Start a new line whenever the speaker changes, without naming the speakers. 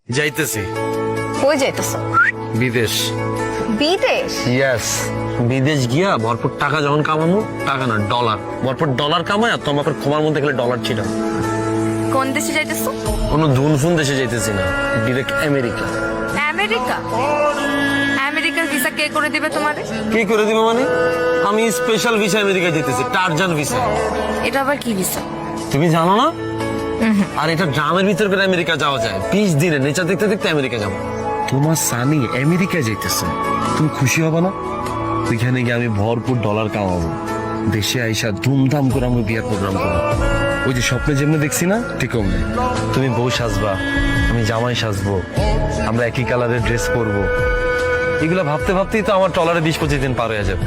যাইতেছি
কই যাইতেছো?
বিদেশ।
বিদেশ?
ইয়েস, বিদেশ গিয়া ভরপুর টাকা যখন কামামু, টাকা না ডলার, ভরপুর ডলার কামায় আর তোমার ক্ষমার মধ্যে গেলে ডলার ছিল।
কোন দেশে যাইতেছো?
কোনো ধুন ফুন দেশে যাইতেছি না, ডিরেক্ট আমেরিকা।
আমেরিকা? আমেরিকার ভিসা কে করে দিবে তোমারে?
কি করে দিবে মানে? আমি স্পেশাল ভিসা আমেরিকা যেতেছি, টারজান ভিসা।
এটা আবার কি ভিসা?
তুমি জানো না? আর এটা ড্রামের ভিতর করে আমেরিকা যাওয়া যায়, 20 দিনে নেচার দেখতে দেখতে আমেরিকা যাবো। তোমার সানি আমেরিকা যাইতেছে, তুমি খুশি হবে না? ওইখানে গিয়ে আমি ভরপুর ডলার কামাবো, দেশে আইসা ধুমধাম করে আমি বিয়ার প্রোগ্রাম করবো। ওই যে স্বপ্নে যেমনি দেখছি না, ঠিক অমনি। তুমি বউ সাজবা, আমি জামাই সাজবো, আমরা একই কালারের ড্রেস পরবো। এগুলা ভাবতে ভাবতেই তো আমার টলারে 20-25 দিন পার হয়ে যাবে।